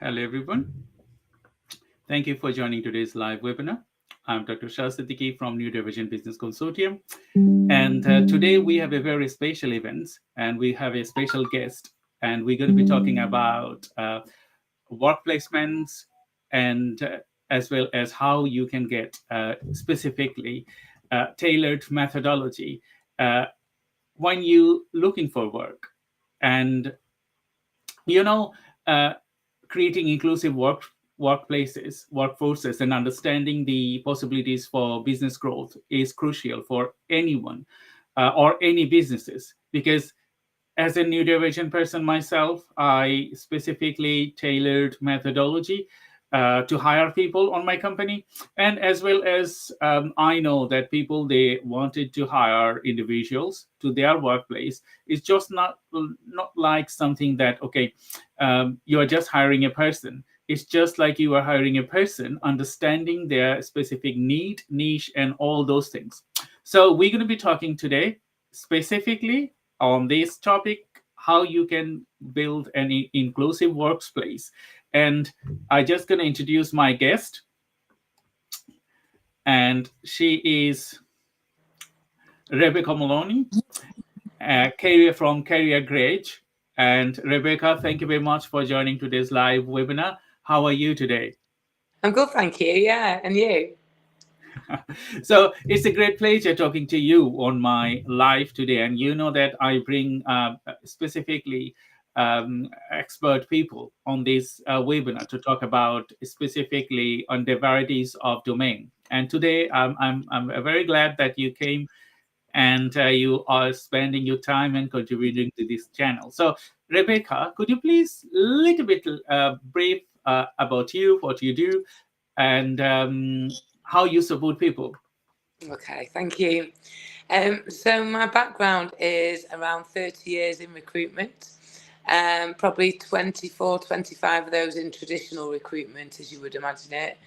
Hello, everyone. Thank you for joining today's live webinar. I'm Dr. 𝗘𝘃𝗲𝐻𝗁 from New Division Business Consortium. And today we have a very special event and we have a special guest. And we're going to be talking about work placements and as well as how you can get specifically tailored methodology when you're looking for work. And, creating inclusive workplaces, workforces, and understanding the possibilities for business growth is crucial for anyone or any businesses. Because as a new division person myself, I specifically tailored methodology to hire people on my company, and as well as I know that people, they wanted to hire individuals to their workplace. It's just not like something that you are just hiring a person. It's just like you are hiring a person, understanding their specific need, niche, and all those things. So we're going to be talking today specifically on this topic, how you can build an inclusive workplace. And I'm just going to introduce my guest. And she is Rebecca Maloney, career from Career Grade. And Rebecca, thank you very much for joining today's live webinar. How are you today? I'm good, thank you. Yeah, and you? So it's a great pleasure talking to you on my live today. And you know that I bring specifically expert people on this webinar to talk about specifically on the varieties of domain. And today I'm very glad that you came and you are spending your time and contributing to this channel. So Rebecca, could you please a little bit brief about you, what you do, and how you support people? Okay, thank you. So my background is around 30 years in recruitment, probably 24, 25 of those in traditional recruitment, as you would imagine it.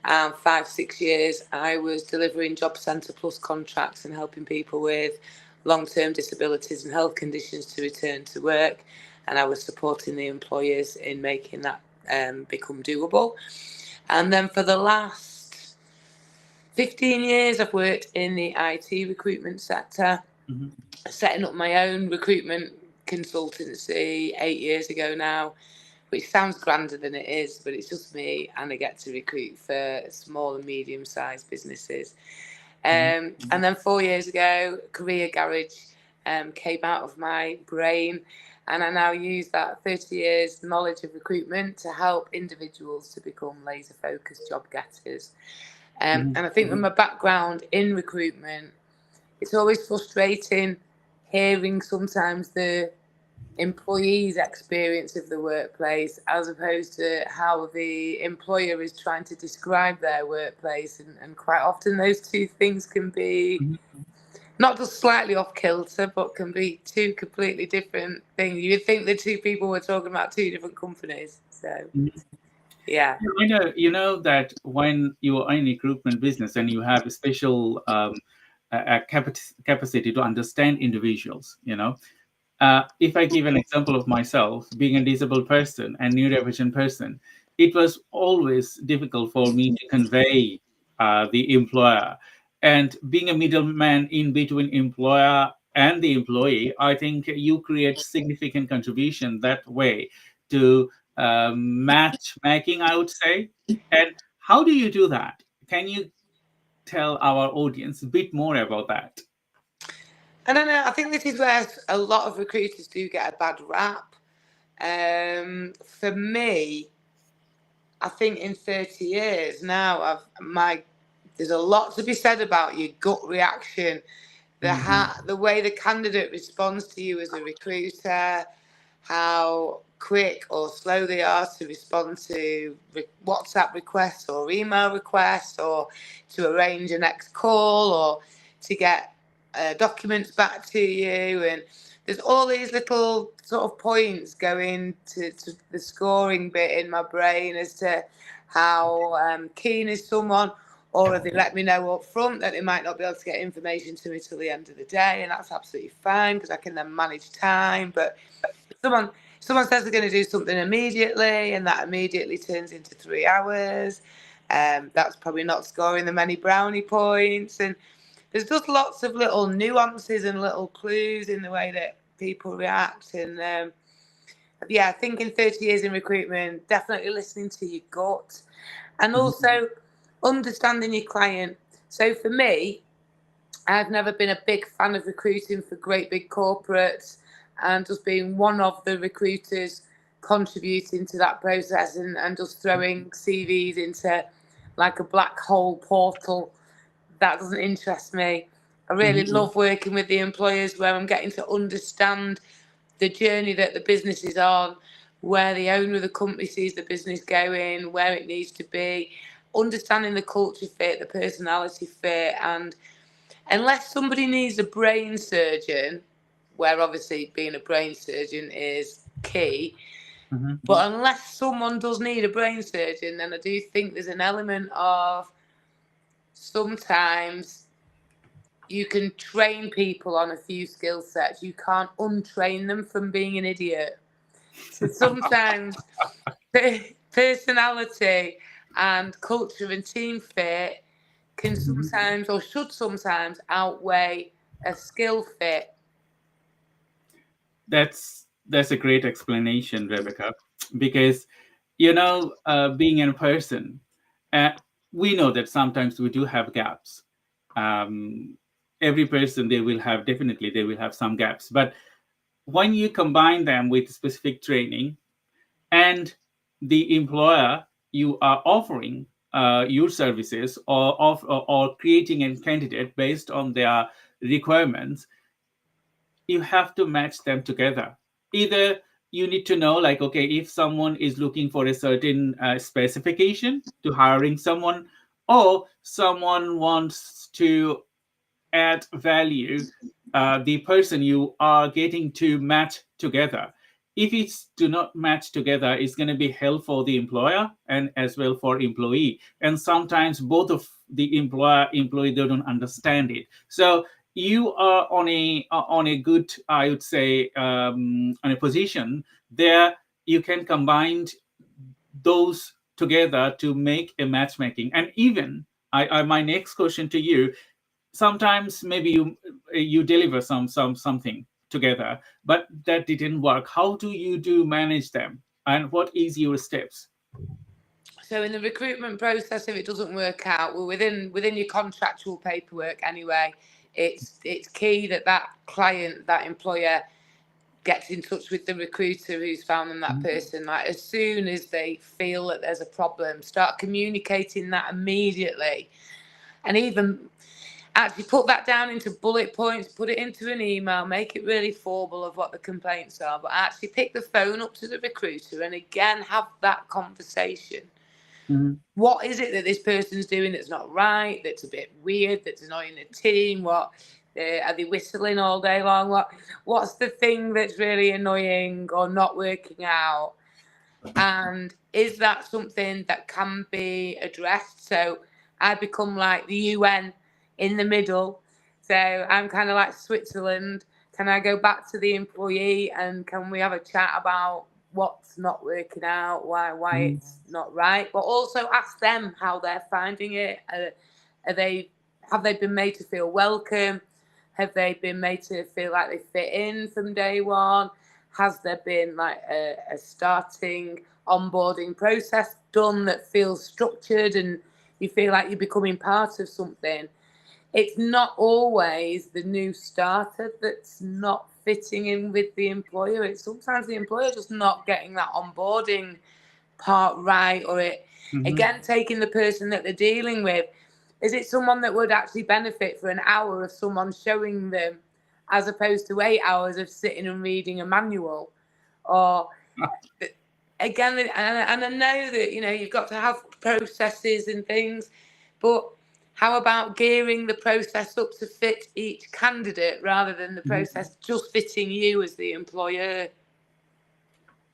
5-6 years I was delivering job centre plus contracts and helping people with long-term disabilities and health conditions to return to work, and I was supporting the employers in making that become doable. And then for the last 15 years, I've worked in the IT recruitment sector, setting up my own recruitment consultancy 8 years ago now, which sounds grander than it is, but it's just me, and I get to recruit for small and medium-sized businesses. And then 4 years ago, career garage came out of my brain, and I now use that 30 years knowledge of recruitment to help individuals to become laser-focused job getters. And I think with my background in recruitment, it's always frustrating hearing sometimes the employee's experience of the workplace as opposed to how the employer is trying to describe their workplace. And quite often those two things can be not just slightly off kilter, but can be two completely different things. You would think the two people were talking about two different companies. So, yeah. You know that when you are in recruitment business and you have a special capacity to understand individuals, if I give an example of myself, being a disabled person and neurodivergent person, it was always difficult for me to convey the employer. And being a middleman in between employer and the employee, I think you create significant contribution that way to matchmaking, I would say. And how do you do that? Can you tell our audience a bit more about that? I don't know. I think this is where a lot of recruiters do get a bad rap. For me, I think in 30 years now, there's a lot to be said about your gut reaction, the way the candidate responds to you as a recruiter, how quick or slow they are to respond to WhatsApp requests or email requests, or to arrange a next call, or to get documents back to you. And there's all these little sort of points going to the scoring bit in my brain as to how keen is someone, or if they let me know up front that they might not be able to get information to me till the end of the day, and that's absolutely fine because I can then manage time. But if someone someone says they're going to do something immediately, and that immediately turns into 3 hours. That's probably not scoring them any brownie points. And there's just lots of little nuances and little clues in the way that people react. And yeah, I think in 30 years in recruitment, definitely listening to your gut, and also understanding your client. So for me, I've never been a big fan of recruiting for great big corporates, and just being one of the recruiters contributing to that process, and just throwing CVs into like a black hole portal. That doesn't interest me. I really love working with the employers, where I'm getting to understand the journey that the business is on, where the owner of the company sees the business going, where it needs to be, understanding the culture fit, the personality fit. And unless somebody needs a brain surgeon, where obviously being a brain surgeon is key, but unless someone does need a brain surgeon, then I do think there's an element of sometimes you can train people on a few skill sets. You can't untrain them from being an idiot. So sometimes personality and culture and team fit can sometimes, or should sometimes, outweigh a skill fit. That's a great explanation, Rebecca, because being in person, we know that sometimes we do have gaps. Every person, they will have some gaps, but when you combine them with specific training, and the employer, you are offering your services, or creating a candidate based on their requirements, you have to match them together. Either you need to know, like, okay, if someone is looking for a certain specification to hiring someone, or someone wants to add value, the person you are getting to match together. If it's do not match together, it's going to be hell for the employer and as well for employee. And sometimes both of the employee, they don't understand it. So you are on a good, I would say, on a position there. You can combine those together to make a matchmaking. And even my next question to you: sometimes maybe you deliver something together, but that didn't work. How do you manage them, and what is your steps? So in the recruitment process, if it doesn't work out, well, within your contractual paperwork anyway, it's key that client, that employer, gets in touch with the recruiter who's found them that person. Like, as soon as they feel that there's a problem, start communicating that immediately. And even actually put that down into bullet points, put it into an email, make it really formal of what the complaints are, but actually pick the phone up to the recruiter and again have that conversation. What is it that this person's doing that's not right, that's a bit weird, that's annoying the team? What are they whistling all day long? What's the thing that's really annoying or not working out? And is that something that can be addressed? So I become like the UN in the middle. So I'm kind of like Switzerland. Can I go back to the employee and can we have a chat about what's not working out, why it's not right, but also ask them how they're finding it. Have they been made to feel welcome? Have they been made to feel like they fit in from day one? Has there been like a starting onboarding process done that feels structured and you feel like you're becoming part of something? It's not always the new starter that's not fitting in with the employer. It's sometimes the employer just not getting that onboarding part right, or again, taking the person that they're dealing with. Is it someone that would actually benefit for an hour of someone showing them, as opposed to 8 hours of sitting and reading a manual? Or again, and I know that you've got to have processes and things, but how about gearing the process up to fit each candidate rather than the process just fitting you as the employer?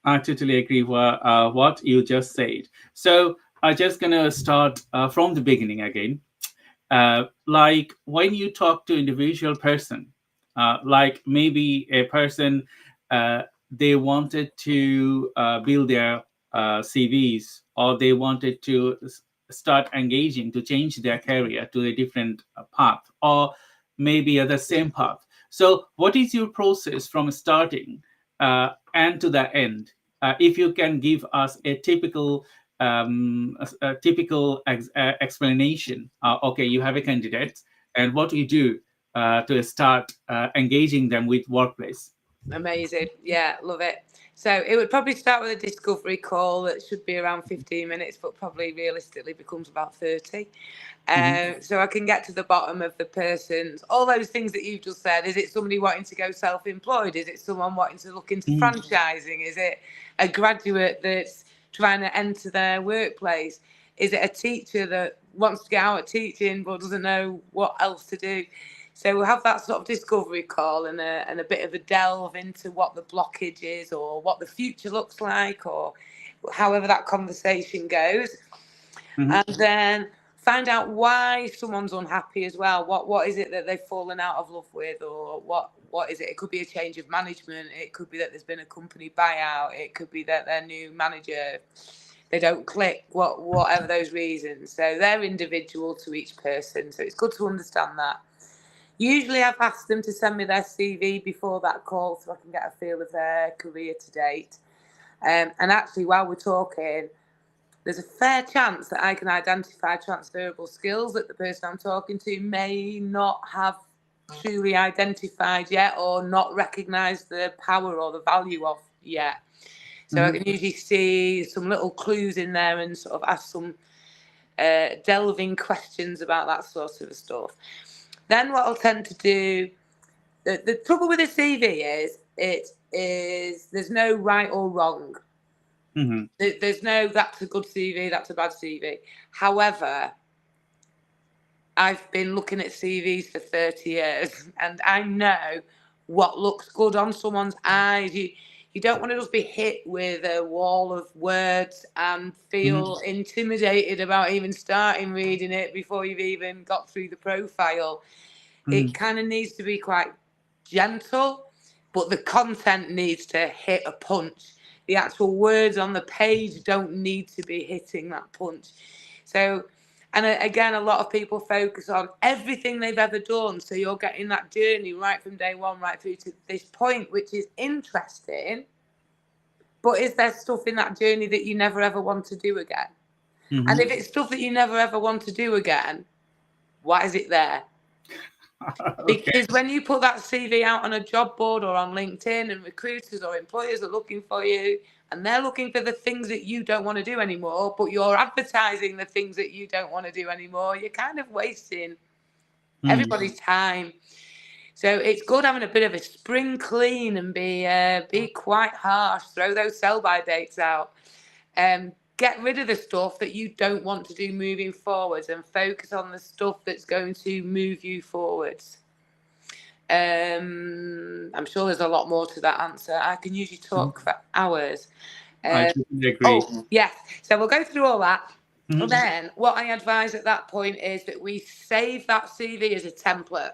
I totally agree with what you just said. So I'm just going to start from the beginning again. Like when you talk to individual person, like maybe a person they wanted to build their CVs, or they wanted to start engaging to change their career to a different path, or maybe the same path. So what is your process from starting and to the end? If you can give us a typical explanation. Okay, you have a candidate, and what do you do to start engaging them with workplace? Amazing. Yeah, love it. So it would probably start with a discovery call that should be around 15 minutes, but probably realistically becomes about 30. So I can get to the bottom of the person's, all those things that you've just said. Is it somebody wanting to go self-employed? Is it someone wanting to look into franchising? Is it a graduate that's trying to enter their workplace? Is it a teacher that wants to get out of teaching but doesn't know what else to do? So we'll have that sort of discovery call and a bit of a delve into what the blockage is, or what the future looks like, or however that conversation goes. And then find out why someone's unhappy as well. What is it that they've fallen out of love with, or what is it? It could be a change of management. It could be that there's been a company buyout. It could be that their new manager, they don't click, whatever those reasons. So they're individual to each person. So it's good to understand that. Usually I've asked them to send me their CV before that call so I can get a feel of their career to date. And actually, while we're talking, there's a fair chance that I can identify transferable skills that the person I'm talking to may not have truly identified yet, or not recognised the power or the value of yet. So I can usually see some little clues in there and sort of ask some delving questions about that sort of stuff. Then what I'll tend to do, the trouble with a CV is there's no right or wrong. There's no that's a good CV, that's a bad CV. However, I've been looking at CVs for 30 years and I know what looks good on someone's eyes. You don't want to just be hit with a wall of words and feel intimidated about even starting reading it before you've even got through the profile. It kind of needs to be quite gentle, but the content needs to hit a punch. The actual words on the page don't need to be hitting that punch. So, and again, a lot of people focus on everything they've ever done. So you're getting that journey right from day one, right through to this point, which is interesting. But is there stuff in that journey that you never ever want to do again? And if it's stuff that you never ever want to do again, why is it there? Because when you put that CV out on a job board or on LinkedIn, and recruiters or employers are looking for you, and they're looking for the things that you don't want to do anymore, but you're advertising the things that you don't want to do anymore, you're kind of wasting everybody's time. So it's good having a bit of a spring clean and be quite harsh, throw those sell-by dates out. Get rid of the stuff that you don't want to do moving forwards and focus on the stuff that's going to move you forwards. I'm sure there's a lot more to that answer. I can usually talk for hours. I totally agree. Oh, yes. So we'll go through all that. And then what I advise at that point is that we save that CV as a template.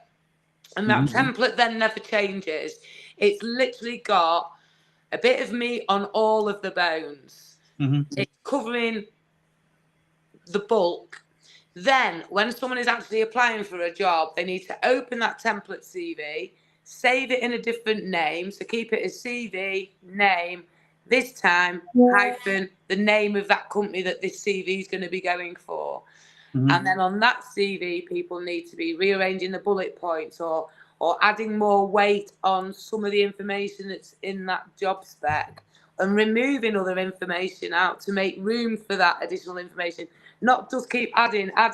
And that template then never changes. It's literally got a bit of meat on all of the bones. It's covering the bulk. Then, when someone is actually applying for a job, they need to open that template CV, save it in a different name. So keep it as CV, name, this time, hyphen, the name of that company that this CV is going to be going for. And then on that CV, people need to be rearranging the bullet points or adding more weight on some of the information that's in that job spec, and removing other information out to make room for that additional information, not just keep adding. I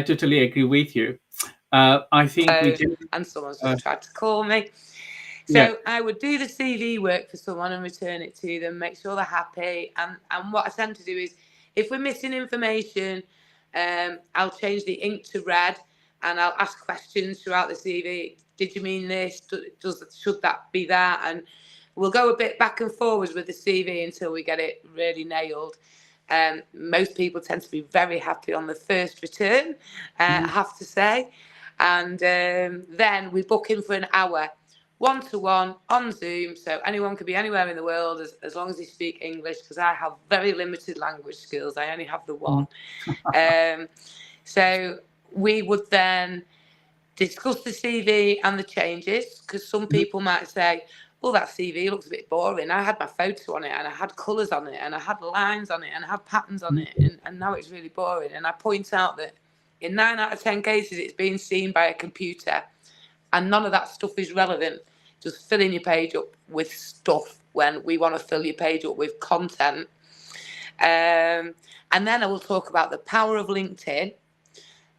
totally agree with you. I think and someone's just tried to call me. So I would do the CV work for someone and return it to them, make sure they're happy. And what I tend to do is, if we're missing information, I'll change the ink to red and I'll ask questions throughout the CV. Did you mean this? Should that be that? And we'll go a bit back and forwards with the CV until we get it really nailed. Most people tend to be very happy on the first return, I have to say. And then we book in for an hour one-to-one on Zoom, so anyone could be anywhere in the world as long as they speak English, because I have very limited language skills. I only have the one. So we would then discuss the CV and the changes, because some people might say, oh, that CV looks a bit boring. I had my photo on it, and I had colours on it, and I had lines on it, and I had patterns on it, and now it's really boring. And I point out that in 9 out of 10 cases, it's being seen by a computer, and none of that stuff is relevant. Just filling your page up with stuff when we want to fill your page up with content. And then I will talk about the power of LinkedIn,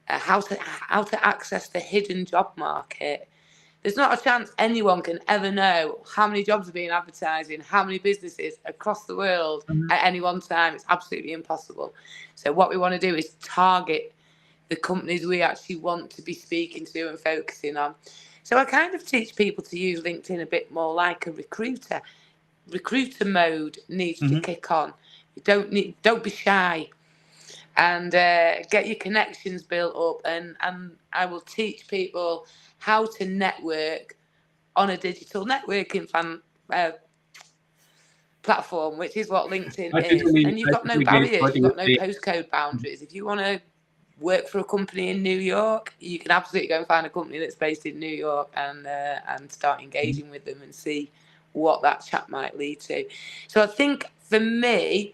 how to access the hidden job market. There's not a chance anyone can ever know how many jobs are being advertised in how many businesses across the world at any one time. It's absolutely impossible. So what we want to do is target the companies we actually want to be speaking to and focusing on. So I kind of teach people to use LinkedIn a bit more like a recruiter. Recruiter mode needs to kick on. You don't be shy, and get your connections built up. And I will teach people how to network on a digital networking platform, which is what LinkedIn is. And you've got no barriers, you've got no postcode boundaries. If you want to work for a company in New York, you can absolutely go and find a company that's based in New York and start engaging with them and see what that chat might lead to. So I think for me,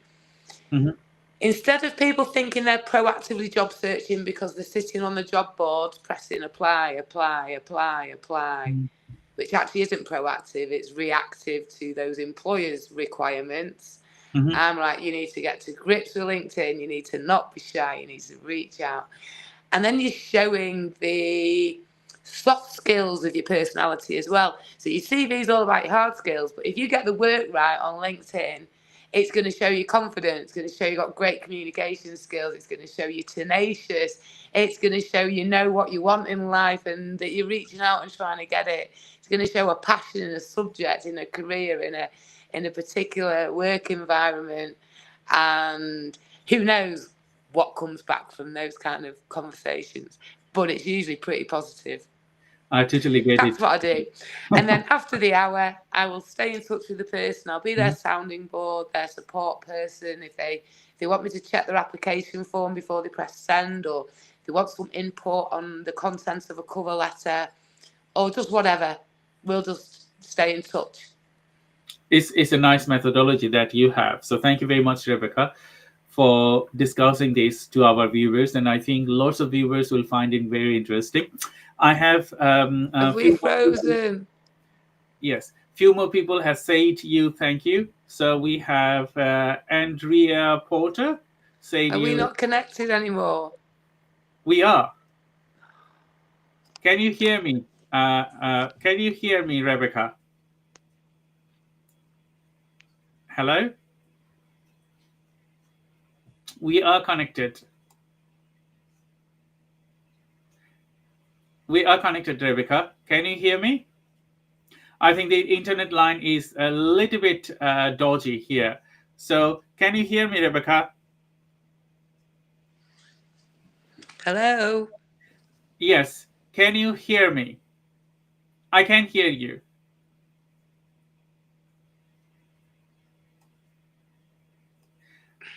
instead of people thinking they're proactively job searching because they're sitting on the job board pressing apply, which actually isn't proactive, it's reactive to those employers' requirements. I'm like, you need to get to grips with LinkedIn, you need to not be shy, you need to reach out. And then you're showing the soft skills of your personality as well. So your CV is all about your hard skills, but if you get the work right on LinkedIn, it's going to show you confidence, it's going to show you got great communication skills, it's going to show you tenacious, it's going to show you know what you want in life and that you're reaching out and trying to get it. It's going to show a passion in a subject, in a career, in a particular work environment, and who knows what comes back from those kind of conversations, but it's usually pretty positive. I totally get it. That's what I do. And then after the hour, I will stay in touch with the person. I'll be their sounding board, their support person. If they want me to check their application form before they press send, or if they want some input on the contents of a cover letter, or just whatever, we'll just stay in touch. It's a nice methodology that you have. So thank you very much, Rebecca, for discussing this to our viewers. And I think lots of viewers will find it very interesting. I have... have we frozen? Yes. Few more people have said thank you. So we have Andrea Porter saying... Are we not connected anymore? We are. Can you hear me? Can you hear me, Rebecca? Hello? We are connected. We are connected, Rebecca. Can you hear me? I think the internet line is a little bit dodgy here. So can you hear me, Rebecca? Hello? Yes. Can you hear me? I can hear you.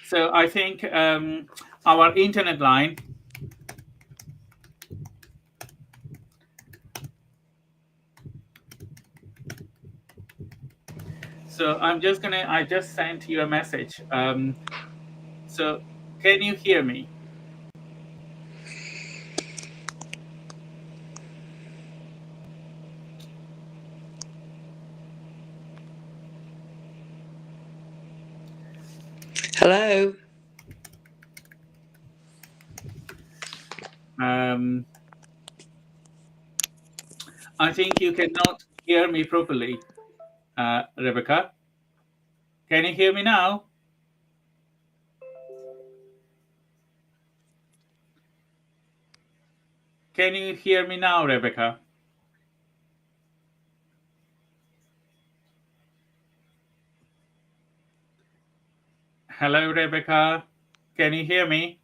So I think our internet line... So I just sent you a message. So can you hear me? Hello? I think you cannot hear me properly, Rebecca. Can you hear me now? Can you hear me now, Rebecca? Hello, Rebecca. Can you hear me?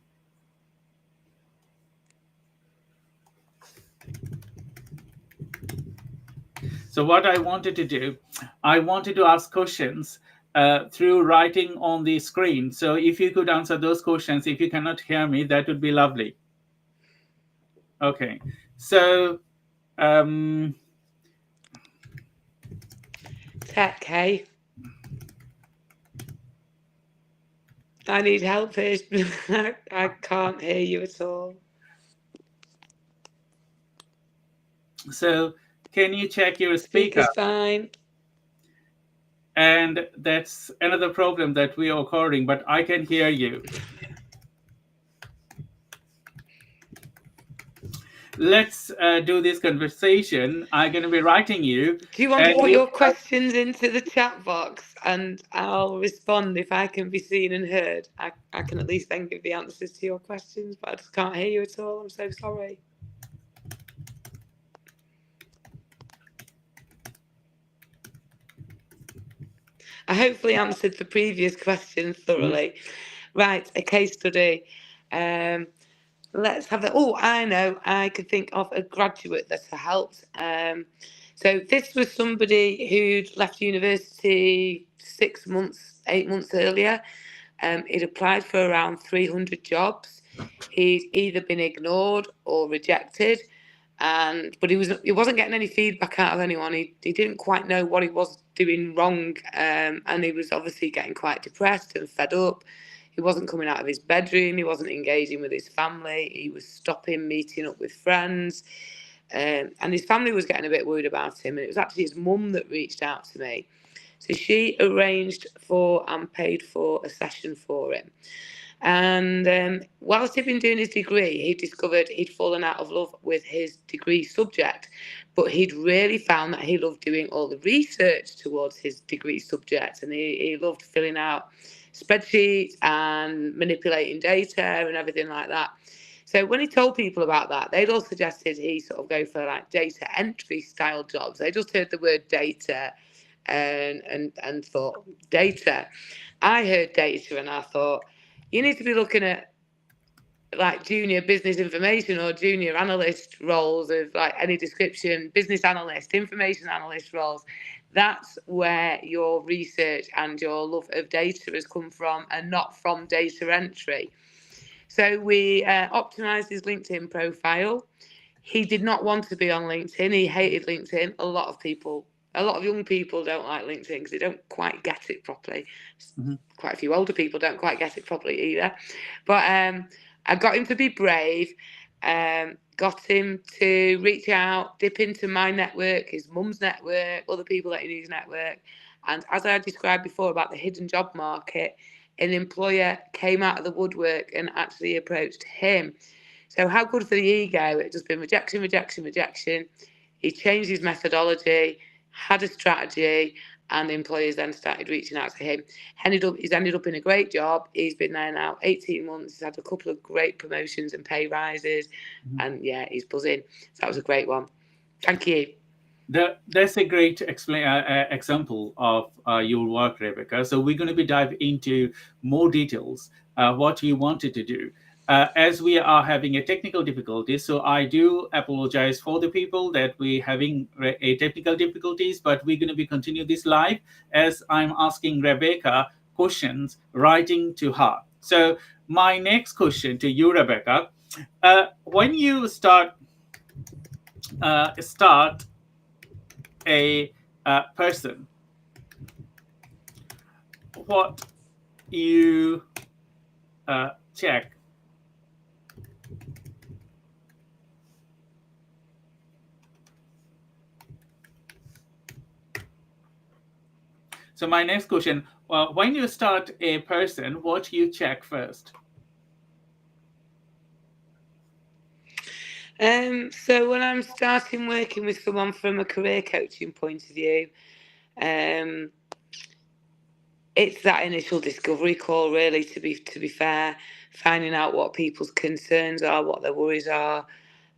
So what I wanted to do, I wanted to ask questions through writing on the screen. So if you could answer those questions, if you cannot hear me, that would be lovely. Okay. So Tech, hey. I need help here. I can't hear you at all. So can you check your speaker? Speaker's fine. And that's another problem that we are recording, but I can hear you. Let's do this conversation. I'm going to be writing you. Do you want to put your questions into the chat box and I'll respond if I can be seen and heard? I can at least then give the answers to your questions, but I just can't hear you at all. I'm so sorry. I hopefully answered the previous questions thoroughly. Right, a case study. Let's have it. Oh, I know. I could think of a graduate that helped. So this was somebody who'd left university 6 months, 8 months earlier. He'd applied for around 300 jobs. He'd either been ignored or rejected. But he wasn't getting any feedback out of anyone. He didn't quite know what he was doing wrong, and he was obviously getting quite depressed and fed up. He wasn't coming out of his bedroom. He wasn't engaging with his family. He was stopping meeting up with friends, and his family was getting a bit worried about him. And it was actually his mum that reached out to me. So she arranged for and paid for a session for him. And whilst he'd been doing his degree, he discovered he'd fallen out of love with his degree subject, but he'd really found that he loved doing all the research towards his degree subject, and he loved filling out spreadsheets and manipulating data and everything like that. So when he told people about that, they'd all suggested he sort of go for like data entry style jobs. They just heard the word data and thought data. I heard data and I thought, you need to be looking at like junior business information or junior analyst roles of like any description, business analyst, information analyst roles. That's where your research and your love of data has come from, and not from data entry. So we optimized his LinkedIn profile. He did not want to be on LinkedIn. He hated LinkedIn. A lot of young people don't like LinkedIn because they don't quite get it properly. Mm-hmm. Quite a few older people don't quite get it properly either. But I got him to be brave, got him to reach out, dip into my network, his mum's network, other people that in his network. And as I described before about the hidden job market, an employer came out of the woodwork and actually approached him. So how good for the ego? It's just been rejection. He changed his methodology, had a strategy, and the employers then started reaching out to him. He's ended up in a great job. He's been there now 18 months. He's had a couple of great promotions and pay rises. Mm-hmm. And yeah, he's buzzing. So that was a great one. Thank you. That's a great example of your work, Rebecca. So we're going to be dive into more details, what you wanted to do. As we are having a technical difficulty, so I do apologize for the people that we're having a technical difficulties, but we're going to be continue this live as I'm asking Rebecca questions, writing to her. So my next question to you, Rebecca, when you start a person, what you check? So my next question, when you start a person, what you check first? So when I'm starting working with someone from a career coaching point of view, it's that initial discovery call, really, to be fair, finding out what people's concerns are, what their worries are.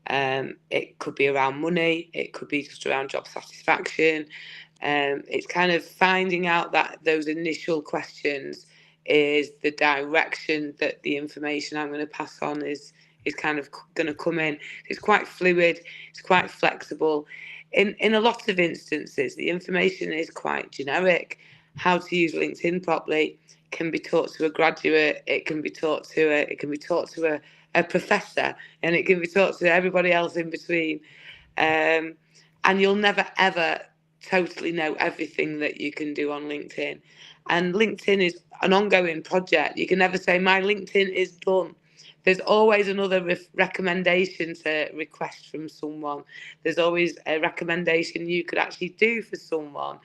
It could be around money, it could be just around job satisfaction. It's kind of finding out that those initial questions is the direction that the information I'm going to pass on is kind of going to come in. It's quite fluid, it's quite flexible. in a lot of instances, the information is quite generic. How to use LinkedIn properly can be taught to a graduate, it can be taught to a professor, and it can be taught to everybody else in between. And you'll never ever totally know everything that you can do on LinkedIn. And LinkedIn is an ongoing project. You can never say my LinkedIn is done. There's always another recommendation to request from someone. There's always a recommendation you could actually do for someone.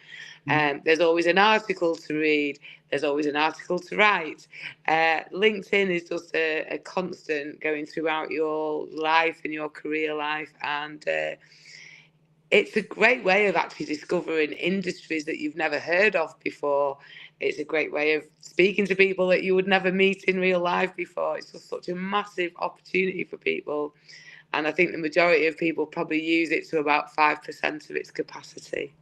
There's always an article to read. There's always an article to write. LinkedIn is just a constant going throughout your life and your career life. And it's a great way of actually discovering industries that you've never heard of before. It's a great way of speaking to people that you would never meet in real life before. It's just such a massive opportunity for people. And I think the majority of people probably use it to about 5% of its capacity.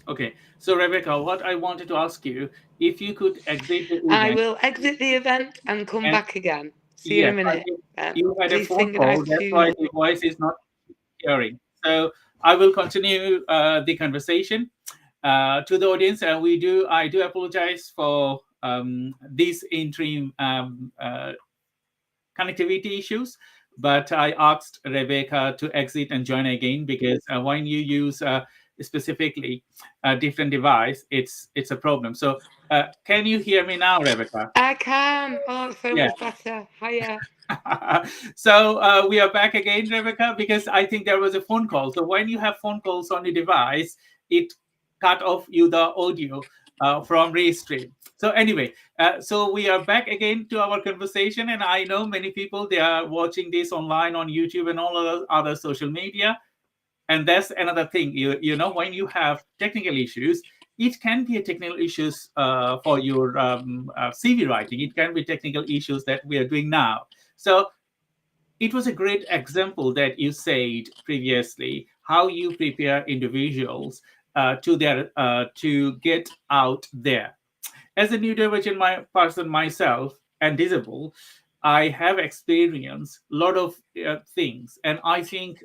Okay, so Rebecca, what I wanted to ask you, if you could exit the event. I will exit the event and come back again. See you in a minute. You had a phone call, that's why the voice is not hearing. So I will continue the conversation to the audience. And I do apologize for these interim connectivity issues, but I asked Rebecca to exit and join again, because when you use specifically a different device, it's a problem. So can you hear me now, Rebecca? I can. Oh, so much better. Hiya. So we are back again, Rebecca, because I think there was a phone call. So when you have phone calls on the device, it cut off you the audio from Restream. So anyway, so we are back again to our conversation, and I know many people, they are watching this online on YouTube and all other social media. And that's another thing, you know, when you have technical issues, it can be a technical issues for your CV writing. It can be technical issues that we are doing now. So it was a great example that you said previously, how you prepare individuals to get out there. As a neurodivergent person myself and disabled, I have experienced a lot of things. And I think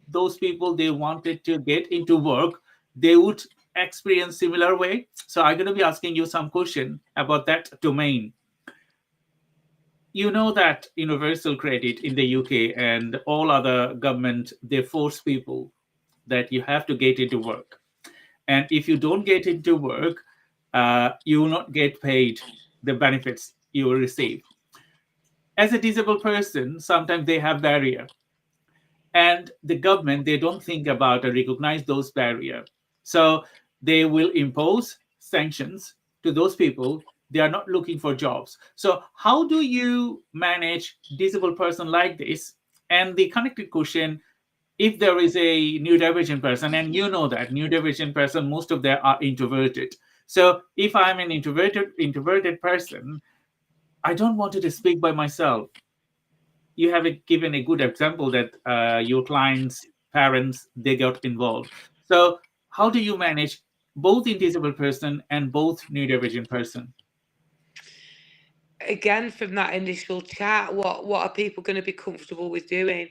those people, they wanted to get into work, they would experience similar way. So I'm going to be asking you some question about that domain. You know that universal credit in the UK and all other government, they force people that you have to get into work. And if you don't get into work, you will not get paid the benefits you will receive. As a disabled person, sometimes they have barrier. And the government, they don't think about or recognize those barriers. So they will impose sanctions to those people. They are not looking for jobs. So how do you manage disabled person like this? And the connected question, if there is a neurodivergent person, and you know that neurodivergent person, most of them are introverted. So if I'm an introverted person, I don't want to speak by myself. You have given a good example that your clients' parents, they got involved. So how do you manage both disabled person and both neurodivergent person? Again, from that initial chat, what are people going to be comfortable with doing?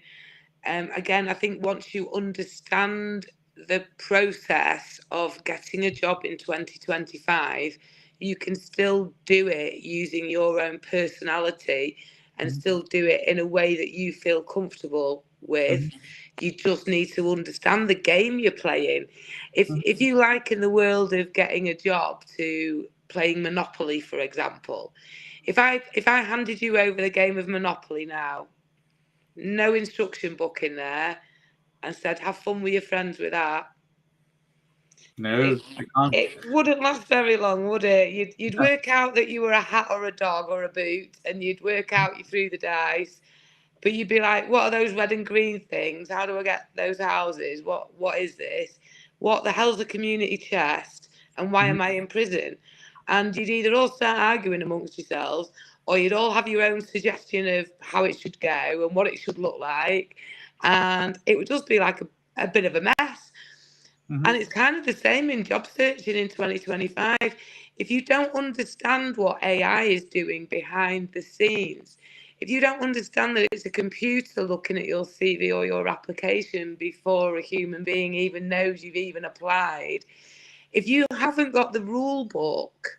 Again, I think once you understand the process of getting a job in 2025, you can still do it using your own personality and still do it in a way that you feel comfortable with. You just need to understand the game you're playing. If you liken the world of getting a job to playing Monopoly, for example, if I handed you over the game of Monopoly now, no instruction book in there, and said, have fun with your friends with that. No, I can't. It wouldn't last very long, would it? You'd work out that you were a hat or a dog or a boot, and you'd work out you threw the dice, but you'd be like, what are those red and green things? How do I get those houses? What is this? What the hell's a community chest? And why am I in prison? And you'd either all start arguing amongst yourselves, or you'd all have your own suggestion of how it should go and what it should look like. And it would just be like a bit of a mess. And it's kind of the same in job searching in 2025. If you don't understand what AI is doing behind the scenes, if you don't understand that it's a computer looking at your CV or your application before a human being even knows you've even applied, if you haven't got the rule book,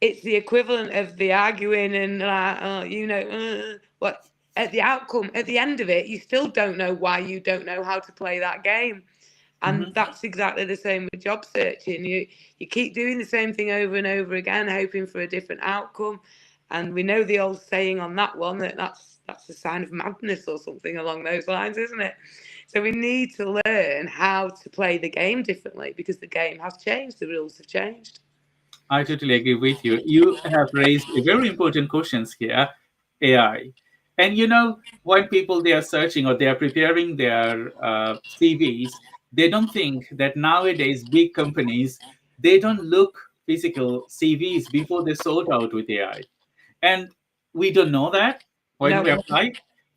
it's the equivalent of the arguing and what at the outcome, at the end of it, you still don't know why you don't know how to play that game. And that's exactly the same with job searching. You keep doing the same thing over and over again, hoping for a different outcome. And we know the old saying on that one that's a sign of madness or something along those lines, isn't it? So we need to learn how to play the game differently because the game has changed, the rules have changed. I totally agree with you. You have raised a very important questions here, AI. And when people they are searching or they are preparing their CVs, they don't think that nowadays big companies, they don't look physical CVs before they sort out with AI. And we don't know that when we apply.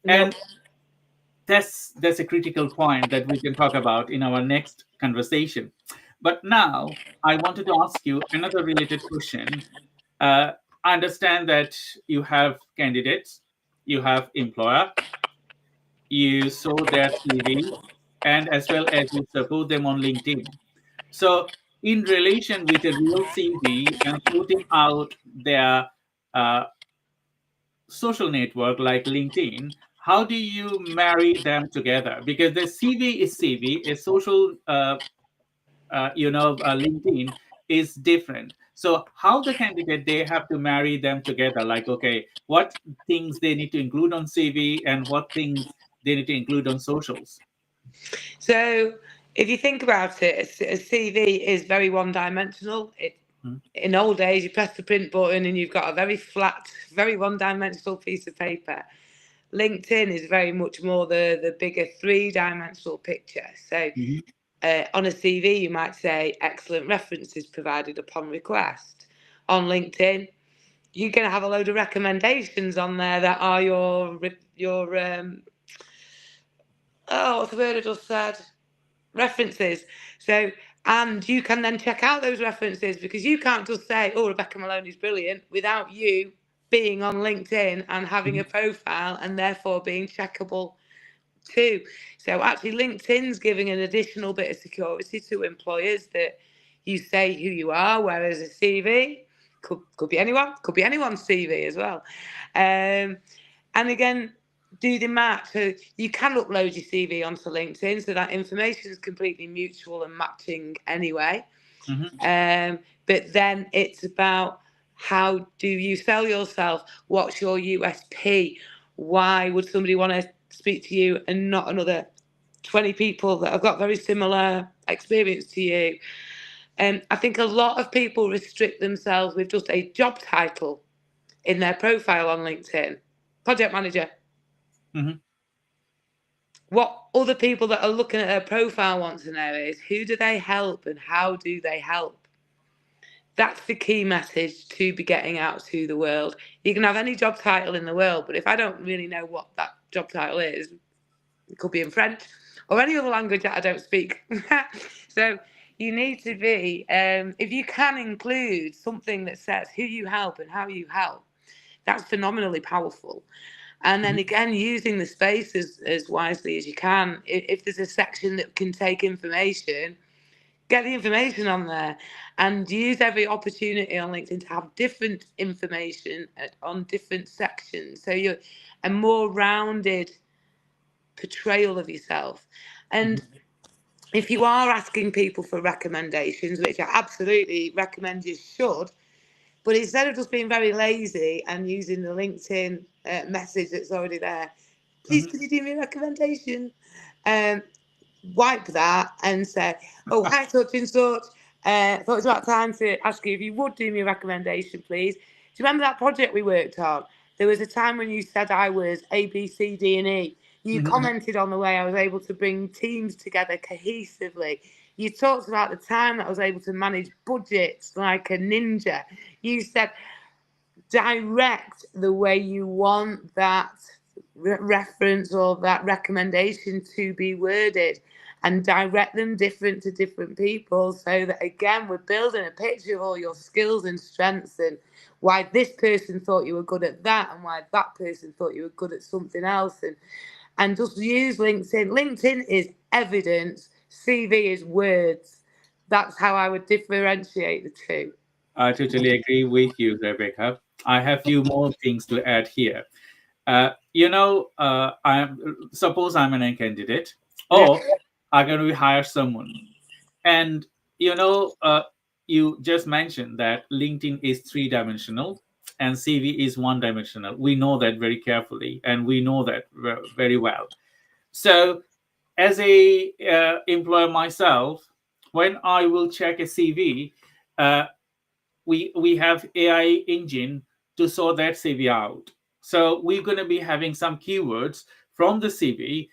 And that's a critical point that we can talk about in our next conversation. But now I wanted to ask you another related question. I understand that you have candidates, you have employer, you saw their CV, and as well as you support them on LinkedIn. So, in relation with a real CV and putting out their social network like LinkedIn, how do you marry them together? Because the CV is CV, a social, LinkedIn is different. So how the candidate they have to marry them together? Like, okay, what things they need to include on CV and what things they need to include on socials? So if you think about it, a CV is very one-dimensional. In old days, you press the print button and you've got a very flat, very one-dimensional piece of paper. LinkedIn is very much more the bigger three-dimensional picture. So on a CV, you might say excellent references provided upon request. On LinkedIn, you're going to have a load of recommendations on there that are your what's the word I just said? References. So, and you can then check out those references because you can't just say, oh, Rebecca Maloney's brilliant without you being on LinkedIn and having a profile and therefore being checkable too. So actually LinkedIn's giving an additional bit of security to employers that you say who you are, whereas a CV could be anyone's CV as well. And again, do the match. So you can upload your CV onto LinkedIn, so that information is completely mutual and matching anyway. But then it's about how do you sell yourself? What's your USP? Why would somebody want to speak to you and not another 20 people that have got very similar experience to you? I think a lot of people restrict themselves with just a job title in their profile on LinkedIn. Project manager. What other people that are looking at their profile want to know is who do they help and how do they help? That's the key message to be getting out to the world. You can have any job title in the world, but if I don't really know what that job title is, it could be in French or any other language that I don't speak. So you need to be, if you can include something that says who you help and how you help, that's phenomenally powerful. And then again, using the space as wisely as you can. If there's a section that can take information, get the information on there and use every opportunity on LinkedIn to have different information on different sections. So you're a more rounded portrayal of yourself. And if you are asking people for recommendations, which I absolutely recommend you should, but instead of just being very lazy and using the LinkedIn message that's already there, please could you do me a recommendation? Wipe that and say, oh, hi, such and such. Thought it was about time to ask you if you would do me a recommendation, please. Do you remember that project we worked on? There was a time when you said I was A, B, C, D, and E. You commented on the way I was able to bring teams together cohesively. You talked about the time that I was able to manage budgets like a ninja. You said direct the way you want that reference or that recommendation to be worded. and direct them different to different people, so that again we're building a picture of all your skills and strengths and why this person thought you were good at that and why that person thought you were good at something else, and just use LinkedIn. LinkedIn is evidence, CV is words. That's how I would differentiate the two. I totally agree with you, Rebecca. I have a few more things to add here. Suppose I'm an candidate, Yeah. or I'm going to hire someone, and you just mentioned that LinkedIn is three-dimensional and CV is one-dimensional. We know that very carefully, and we know that very well. So, as a employer myself, when I will check a CV, uh, we have AI engine to sort that CV out. So we're going to be having some keywords from the CV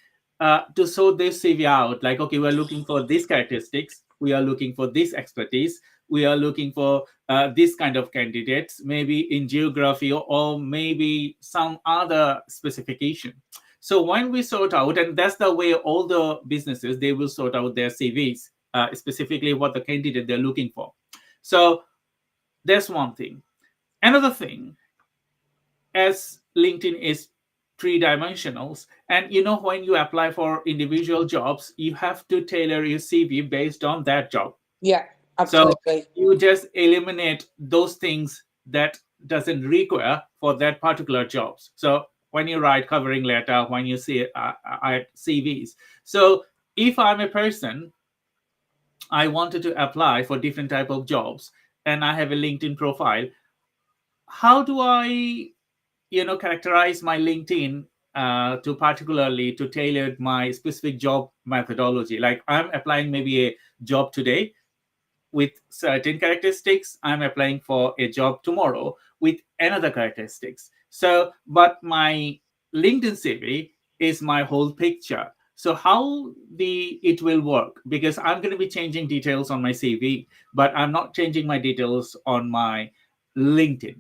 to sort this CV out. Like, okay, we're looking for these characteristics, we are looking for this expertise, we are looking for this kind of candidates, maybe in geography or maybe some other specification. So when we sort out, and that's the way all the businesses, they will sort out their CVs, specifically what the candidate they're looking for. So that's one thing. Another thing, as LinkedIn is three-dimensionals, and when you apply for individual jobs, you have to tailor your CV based on that job. Yeah, So absolutely. you just eliminate those things that doesn't require for that particular jobs. So when you write covering letter, when you see CVs, so if I'm a person, I wanted to apply for different type of jobs, and I have a LinkedIn profile, how do I characterize my LinkedIn to particularly to tailor my specific job methodology? Like, I'm applying maybe a job today with certain characteristics, I'm applying for a job tomorrow with another characteristics. So but my LinkedIn CV is my whole picture. So how it will work, because I'm going to be changing details on my CV, but I'm not changing my details on my LinkedIn.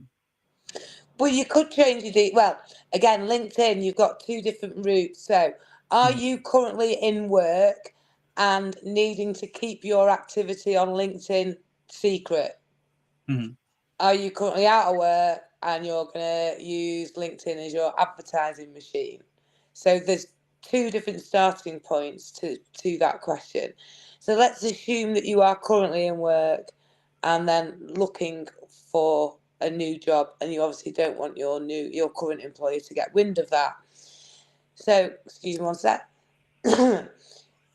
Well, you could change your well, again, LinkedIn, you've got two different routes. So, are Mhm. you currently in work and needing to keep your activity on LinkedIn secret? Mhm. Are you currently out of work and you're going to use LinkedIn as your advertising machine? So, there's two different starting points to that question. So, let's assume that you are currently in work and then looking for a new job, and you obviously don't want your current employer to get wind of that. So, excuse me one sec.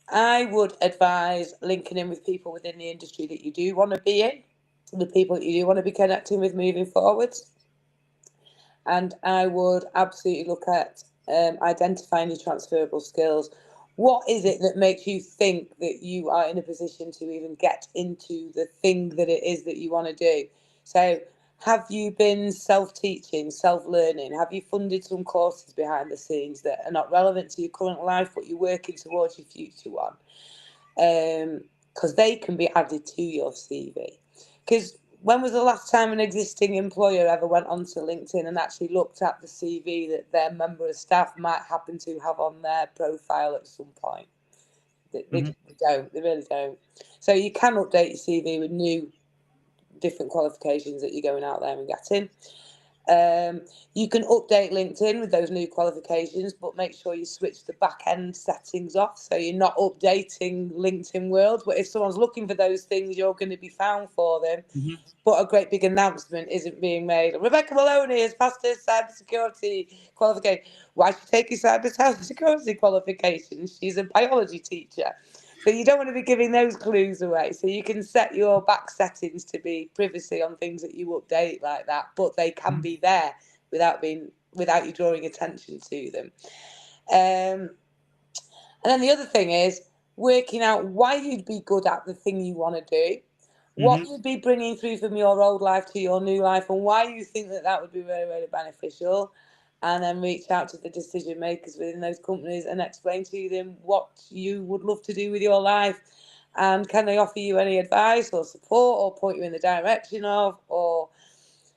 I would advise linking in with people within the industry that you do want to be in, the people that you do want to be connecting with moving forwards. And I would absolutely look at identifying your transferable skills. What is it that makes you think that you are in a position to even get into the thing that it is that you want to do? So, have you been self-teaching, self-learning? Have you funded some courses behind the scenes that are not relevant to your current life, but you're working towards your future one? Because they can be added to your CV. Because when was the last time an existing employer ever went onto LinkedIn and actually looked at the CV that their member of staff might happen to have on their profile at some point? They don't. They really don't. So you can update your CV with new, different qualifications that you're going out there and getting. You can update LinkedIn with those new qualifications, but make sure you switch the back end settings off so you're not updating LinkedIn world. But if someone's looking for those things, you're going to be found for them. Mhm. But a great big announcement isn't being made. Rebecca Maloney has passed her cybersecurity qualification. Why should she take your cybersecurity qualification? She's a biology teacher. So you don't want to be giving those clues away. So you can set your back settings to be privacy on things that you update like that, but they can be there without you drawing attention to them. And then the other thing is working out why you'd be good at the thing you want to do, what Mhm. you'd be bringing through from your old life to your new life, and why you think that would be really, really beneficial. And then reach out to the decision makers within those companies and explain to them what you would love to do with your life, and can they offer you any advice or support or point you in the direction of. Or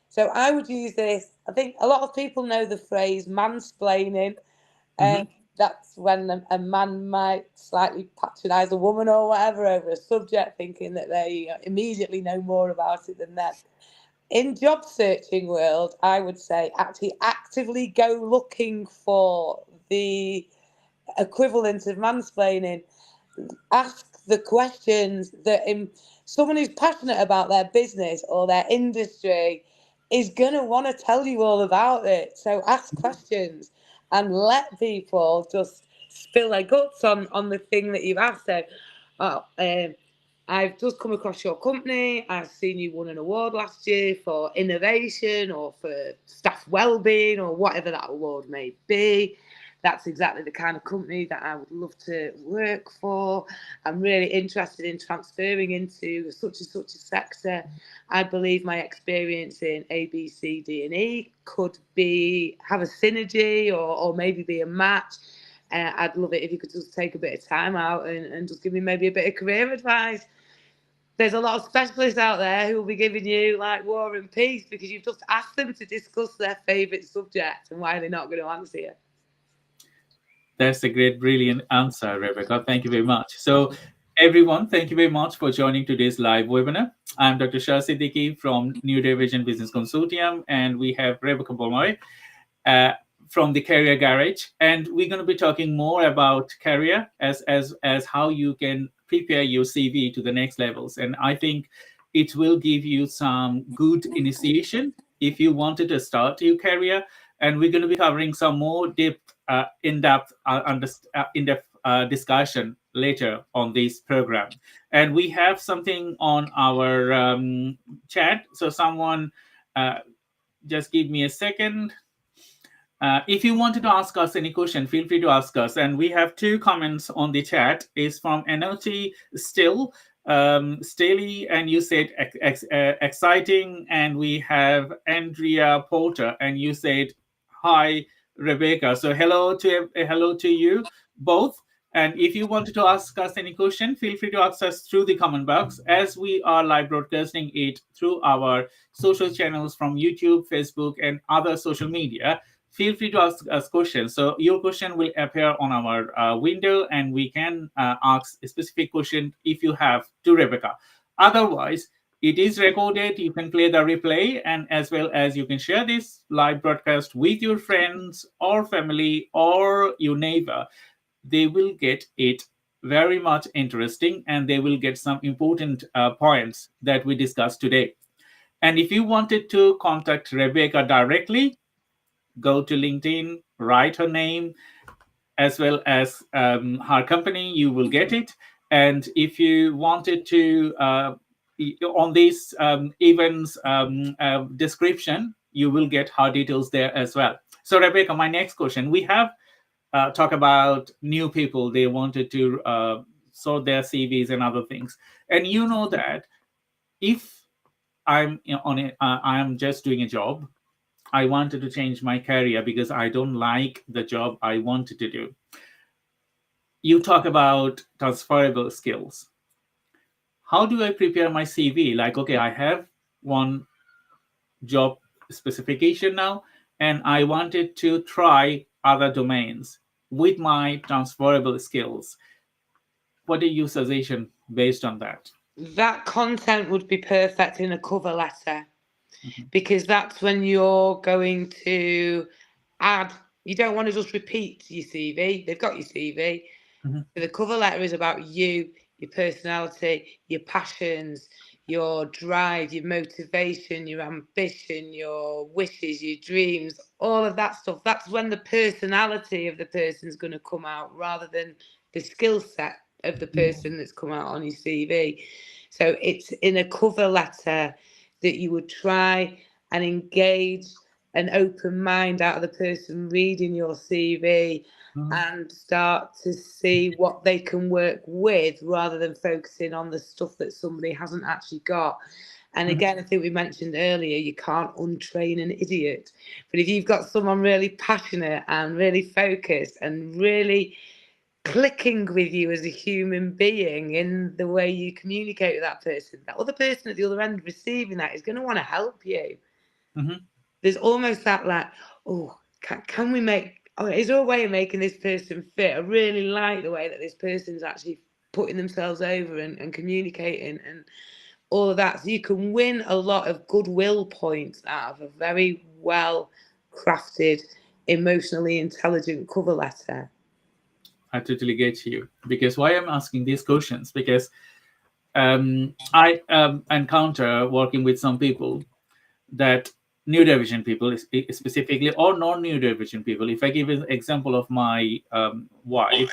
so I would use this. I think a lot of people know the phrase mansplaining. Mhm. that's when a man might slightly patronise a woman or whatever over a subject, thinking that they immediately know more about it than them. In job searching world, I would say actually actively go looking for the equivalent of mansplaining. Ask the questions that someone who's passionate about their business or their industry is going to want to tell you all about it. So ask questions and let people just spill their guts on the thing that you've asked them. I've just come across your company. I've seen you won an award last year for innovation or for staff wellbeing or whatever that award may be. That's exactly the kind of company that I would love to work for. I'm really interested in transferring into such and such a sector. I believe my experience in A, B, C, D, and E could have a synergy or maybe be a match. I'd love it if you could just take a bit of time out and just give me maybe a bit of career advice. There's a lot of specialists out there who will be giving you like War and Peace because you've just asked them to discuss their favourite subject and why they're not going to answer you. That's a great, brilliant answer, Rebecca. Thank you very much. So, everyone, thank you very much for joining today's live webinar. I'm Dr. 𝗘𝐃𝗲 𝗃𝗲 from 𝐃𝐫 Business Consortium, and we have Rebecca Bolmoy from the Career Garage, and we're going to be talking more about career as how you can prepare your CV to the next levels. And I think it will give you some good initiation if you wanted to start your career. And we're going to be covering some more in-depth discussion later on this program. And we have something on our chat. So someone just give me a second. If you wanted to ask us any question, feel free to ask us. And we have two comments on the chat. Is from Anoti Staley, and you said exciting. And we have Andrea Porter, and you said hi, Rebecca. So hello to you both. And if you wanted to ask us any question, feel free to ask us through the comment box, as we are live broadcasting it through our social channels from YouTube, Facebook, and other social media. Feel free to ask us questions. So your question will appear on our window, and we can ask a specific question if you have to Rebecca. Otherwise, it is recorded. You can play the replay, and as well as you can share this live broadcast with your friends or family or your neighbor. They will get it very much interesting, and they will get some important points that we discussed today. And if you wanted to contact Rebecca directly, go to LinkedIn, write her name, as well as her company, you will get it. And if you wanted to, on this event's description, you will get her details there as well. So Rebecca, my next question, we have talked about new people. They wanted to sort their CVs and other things. And you know that if I'm I'm just doing a job, I wanted to change my career because I don't like the job I wanted to do. You talk about transferable skills. How do I prepare my CV? Like, okay, I have one job specification now, and I wanted to try other domains with my transferable skills. What are your suggestions based on that? That content would be perfect in a cover letter. Because that's when you're going to add. You don't want to just repeat your CV. They've got your CV. So the cover letter is about you, your personality, your passions, your drive, your motivation, your ambition, your wishes, your dreams, all of that stuff. That's when the personality of the person is going to come out rather than the skill set of the person that's come out on your CV. So it's in a cover letter that you would try and engage an open mind out of the person reading your CV and start to see what they can work with rather than focusing on the stuff that somebody hasn't actually got. And again, I think we mentioned earlier, you can't untrain an idiot. But if you've got someone really passionate and really focused and really clicking with you as a human being in the way you communicate with that person, that other person at the other end receiving that is going to want to help you. There's almost that like, oh, can we make is there a way of making this person fit? I really like the way that this person's actually putting themselves over and communicating and all of that. So you can win a lot of goodwill points out of a very well crafted, emotionally intelligent cover letter. I totally get you. Because why I'm asking these questions, because I encounter working with some people that neurodivergent people specifically, or non-neurodivergent people. If I give an example of my wife,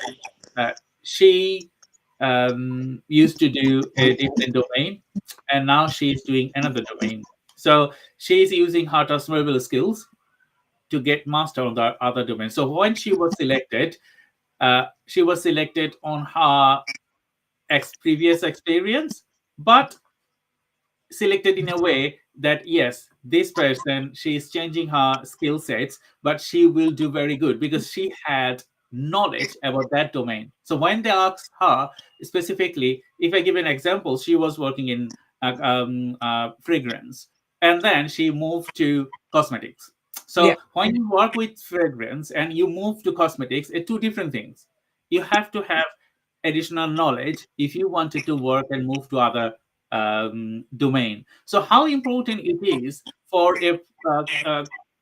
she used to do a different domain, and now she's doing another domain. So she's using her transferable skills to get master on the other domain. So when she was selected on her previous experience, but selected in a way that yes, this person, she is changing her skill sets, but she will do very good because she had knowledge about that domain. So when they asked her specifically, if I give an example, she was working in fragrance, and then she moved to cosmetics. So Yeah. when you work with fragrance and you move to cosmetics, it's two different things. You have to have additional knowledge if you wanted to work and move to other domain. So how important it is for a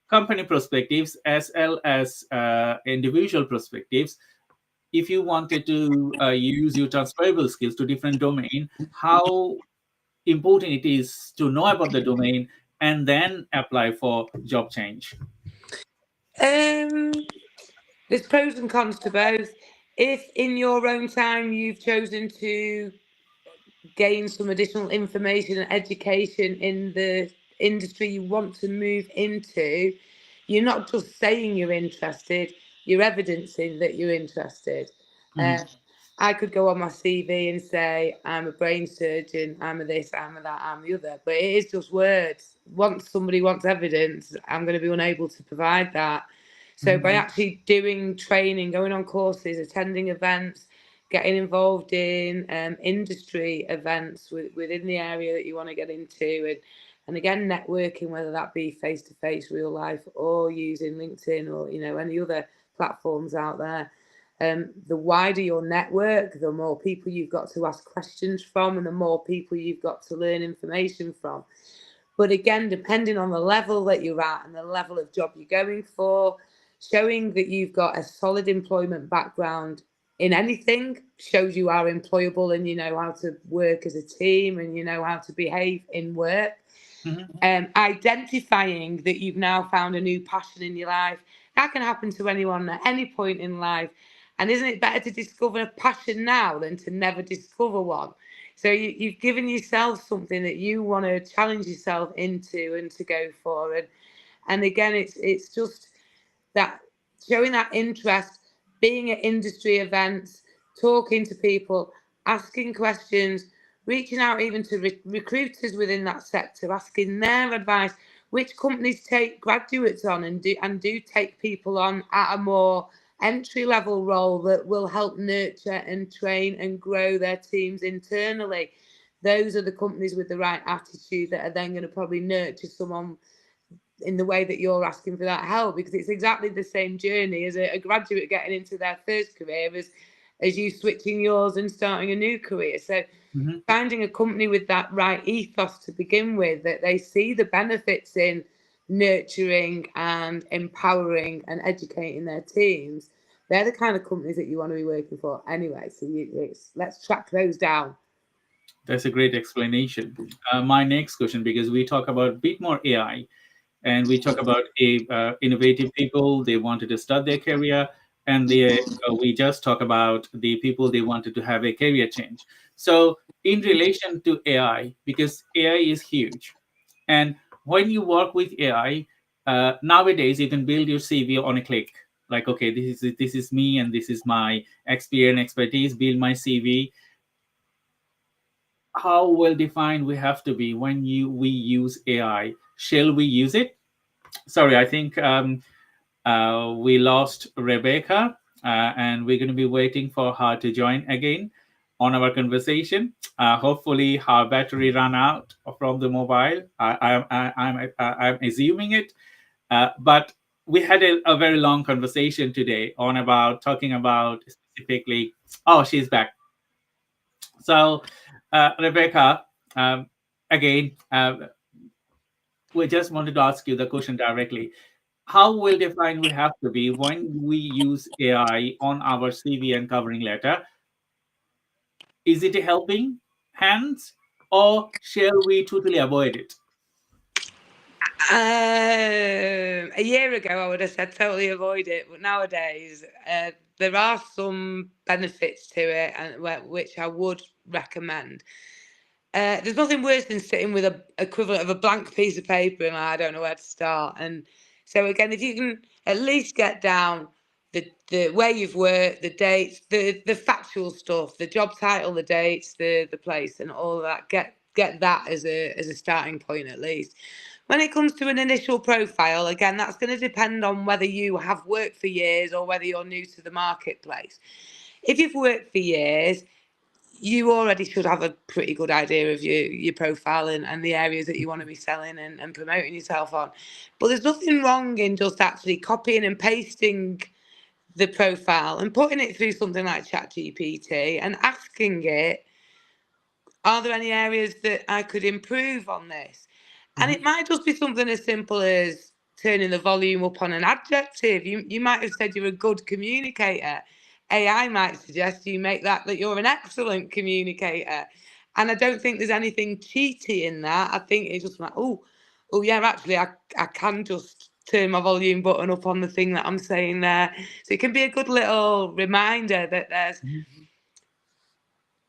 company perspectives as well as individual perspectives, if you wanted to use your transferable skills to different domain, how important it is to know about the domain and then apply for job change. There's pros and cons to both. If in your own time you've chosen to gain some additional information and education in the industry you want to move into, you're not just saying you're interested, you're evidencing that you're interested. I could go on my CV and say, I'm a brain surgeon, I'm a this, I'm a that, I'm the other, but it is just words. Once somebody wants evidence, I'm going to be unable to provide that. So by actually doing training, going on courses, attending events, getting involved in industry events within the area that you want to get into, and again, networking, whether that be face-to-face, real life, or using LinkedIn or, you know, any other platforms out there. The wider your network, the more people you've got to ask questions from, and the more people you've got to learn information from. But again, depending on the level that you're at and the level of job you're going for, showing that you've got a solid employment background in anything shows you are employable and you know how to work as a team and you know how to behave in work. Identifying that you've now found a new passion in your life, that can happen to anyone at any point in life. And isn't it better to discover a passion now than to never discover one? So you've given yourself something that you want to challenge yourself into and to go for. And again, it's just that showing that interest, being at industry events, talking to people, asking questions, reaching out even to recruiters within that sector, asking their advice. Which companies take graduates on and do take people on at a more entry-level role that will help nurture and train and grow their teams internally? Those are the companies with the right attitude that are then going to probably nurture someone in the way that you're asking for that help, because it's exactly the same journey as a graduate getting into their first career as you switching yours and starting a new career. So finding a company with that right ethos to begin with, that they see the benefits in nurturing and empowering and educating their teams, they're the kind of companies that you want to be working for anyway. So let's track those down. That's a great explanation. My next question, because we talk about a bit more AI, and we talk about innovative people, they wanted to start their career, and we just talk about the people they wanted to have a career change. So in relation to AI, because AI is huge, and when you work with AI, nowadays you can build your CV on a click. Like, okay, this is me, and this is my experience, expertise, build my CV. How well defined we have to be when we use AI? Shall we use it? Sorry, I think we lost Rebecca, and we're going to be waiting for her to join again on our conversation. Hopefully, her battery ran out from the mobile. I'm assuming it, but we had a very long conversation today on talking about specifically. Oh, she's back. So, Rebecca, again, we just wanted to ask you the question directly. How well defined we have to be when we use AI on our CV and covering letter? Is it a helping hand, or shall we totally avoid it? A year ago, I would have said totally avoid it, but nowadays there are some benefits to it, and which I would recommend. There's nothing worse than sitting with a equivalent of a blank piece of paper and I don't know where to start. And so again, if you can at least get down the where you've worked, the dates, the factual stuff, the job title, the dates, the place, and all of that, get that as a starting point at least. When it comes to an initial profile, again, that's going to depend on whether you have worked for years or whether you're new to the marketplace. If you've worked for years, you already should have a pretty good idea of your profile and the areas that you want to be selling and promoting yourself on. But there's nothing wrong in just actually copying and pasting the profile and putting it through something like ChatGPT and asking it, are there any areas that I could improve on this? And it might just be something as simple as turning the volume up on an adjective. You might have said you're a good communicator. AI might suggest you make that you're an excellent communicator. And I don't think there's anything cheaty in that. I think it's just like, oh yeah, actually, I can just turn my volume button up on the thing that I'm saying there. So it can be a good little reminder that there's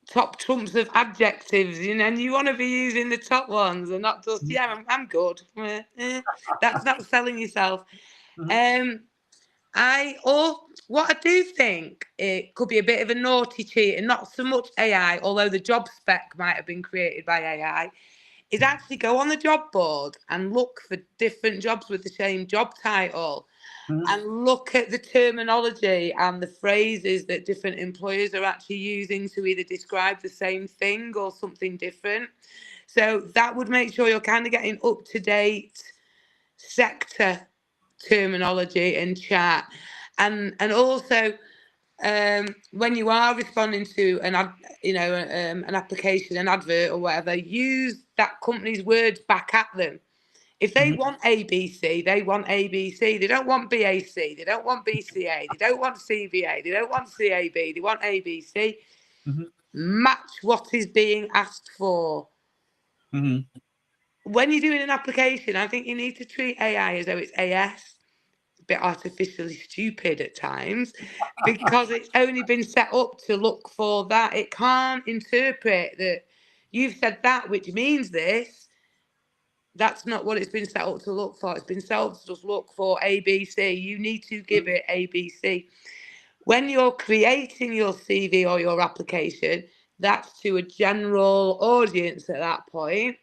top trumps of adjectives, and you want to be using the top ones and not just, yeah, I'm good. That's not selling yourself. What I do think it could be a bit of a naughty cheat, and not so much AI, although the job spec might have been created by AI, is actually go on the job board and look for different jobs with the same job title. And look at the terminology and the phrases that different employers are actually using to either describe the same thing or something different. So that would make sure you're kind of getting up-to-date sector terminology and chat. And also, when you are responding to an application, an advert or whatever, use that company's words back at them. If they want ABC, they want ABC. They don't want BAC. They don't want BCA. They don't want CBA. They don't want CAB. They want ABC. Match what is being asked for. When you're doing an application, I think you need to treat AI as though it's AS. A bit artificially stupid at times because it's only been set up to look for that. It can't interpret that you've said that, which means this. That's not what it's been set up to look for. It's been set up to just look for ABC. You need to give it ABC. When you're creating your CV or your application, that's to a general audience at that point.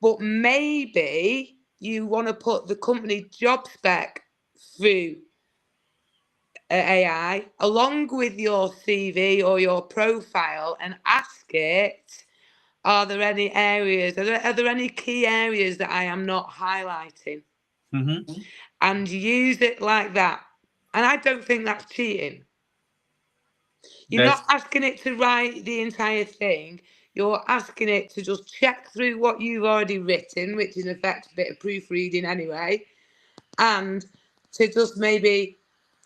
But maybe you want to put the company job spec through AI along with your CV or your profile and ask it, are there any areas, are there any key areas that I am not highlighting? And use it like that. And I don't think that's cheating. You're not asking it to write the entire thing. You're asking it to just check through what you've already written, which in effect a bit of proofreading anyway, and to just maybe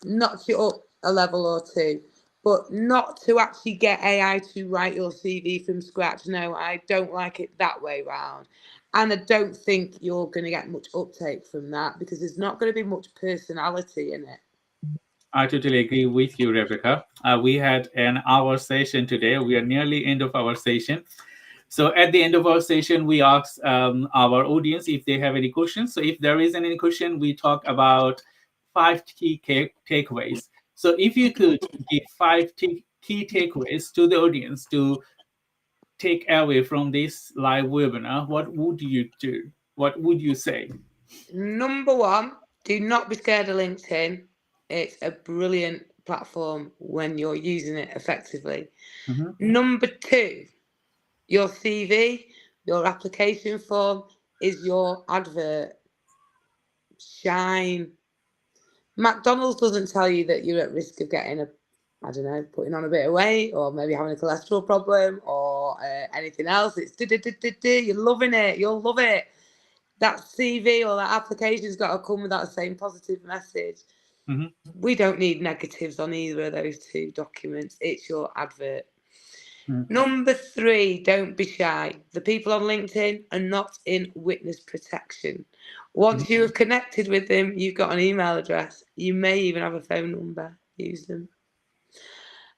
notch it up a level or two, but not to actually get AI to write your CV from scratch. No, I don't like it that way round. And I don't think you're going to get much uptake from that because there's not going to be much personality in it. I totally agree with you, Rebecca. We had an hour session today. We are nearly end of our session. So at the end of our session, we ask our audience if they have any questions. So if there isn't any question, we talk about 5 key takeaways. So if you could give 5 key takeaways to the audience to take away from this live webinar, what would you do? What would you say? Number 1, do not be scared of LinkedIn. It's a brilliant platform when you're using it effectively. Number 2, your CV, your application form is your advert. Shine. McDonald's doesn't tell you that you're at risk of getting putting on a bit of weight, or maybe having a cholesterol problem, or anything else. It's you're loving it. You'll love it. That CV or that application's got to come with that same positive message. Mm-hmm. We don't need negatives on either of those two documents. It's your advert. Mm. Number 3, don't be shy. The people on LinkedIn are not in witness protection. Once you have connected with them, you've got an email address. You may even have a phone number. Use them.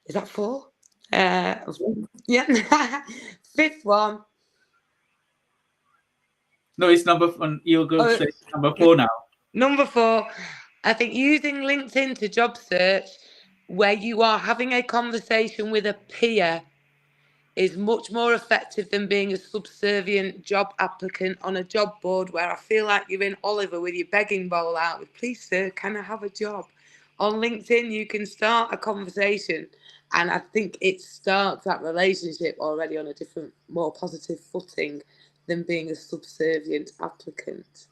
Is that 4? Yeah. 5th one. No, it's number 1. You're going to say number 4 now. Number 4, I think using LinkedIn to job search where you are having a conversation with a peer is much more effective than being a subservient job applicant on a job board where I feel like you're in Oliver with your begging bowl out with, please sir, can I have a job? On LinkedIn, you can start a conversation, and I think it starts that relationship already on a different, more positive footing than being a subservient applicant.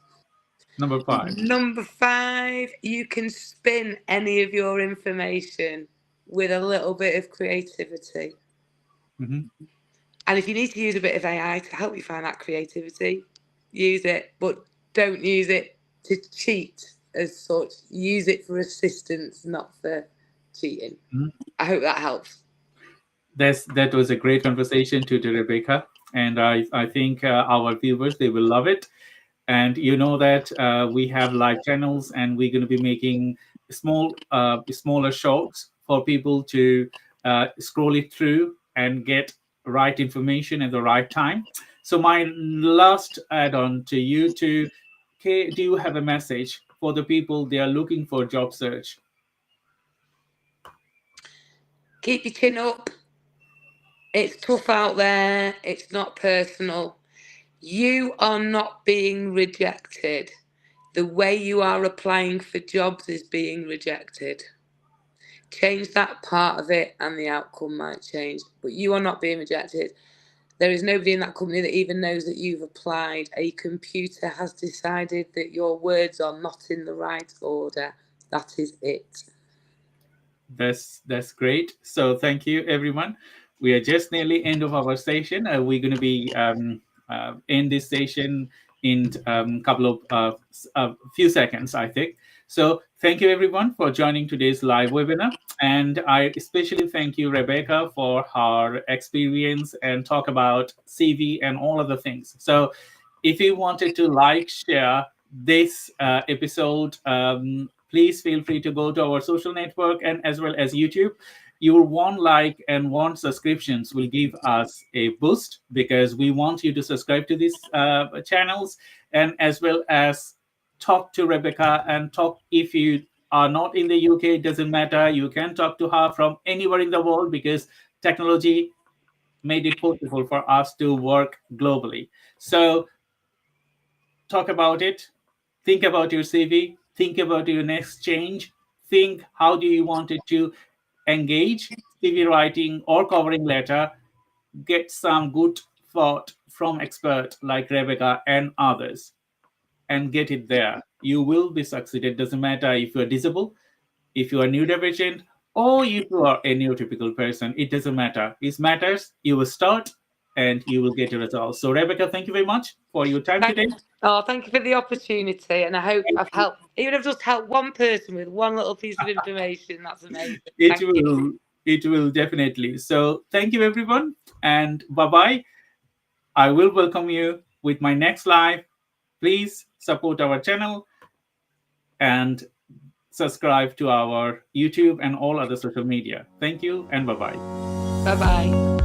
Number 5. Number 5, you can spin any of your information with a little bit of creativity. Mm-hmm. And if you need to use a bit of AI to help you find that creativity, use it, but don't use it to cheat as such. Use it for assistance, not for cheating. Mm-hmm. I hope that helps. That was a great conversation to Rebecca, and I think our viewers, they will love it. And you know that we have live channels, and we're going to be making smaller shorts for people to scroll it through and get right information at the right time. So my last add-on to you two, Kay, do you have a message for the people they are looking for job search? Keep your chin up. It's tough out there. It's not personal. You are not being rejected. The way you are applying for jobs is being rejected. Change that part of it and the outcome might change. But you are not being rejected. There is nobody in that company that even knows that you've applied. A computer has decided that your words are not in the right order. That is it. That's great. So thank you, everyone. We are just nearly end of our session. We're going to be end this session in a few seconds, I think. So thank you, everyone, for joining today's live webinar. And I especially thank you, Rebecca, for her experience and talk about CV and all other things. So if you wanted to like, share this episode, please feel free to go to our social network and as well as YouTube. Your one like and one subscriptions will give us a boost, because we want you to subscribe to these channels, and as well as talk to Rebecca and talk. If you are not in the UK, it doesn't matter. You can talk to her from anywhere in the world, because technology made it possible for us to work globally. So talk about it. Think about your CV. Think about your next change. Think, how do you want it to engage CV writing or covering letter? Get some good thought from experts like Rebecca and others, and get it there. You will be succeeded. Doesn't matter if you're disabled, if you are neurodivergent, or if you are a neurotypical person. It doesn't matter. It matters. You will start and you will get a result. So Rebecca, thank you very much for your time today. Oh, thank you for the opportunity, and I hope I've helped. Even if I've just helped one person with one little piece of information, that's amazing. It will definitely. So thank you, everyone, and bye-bye. I will welcome you with my next live. Please support our channel and subscribe to our YouTube and all other social media. Thank you, and bye-bye. Bye-bye.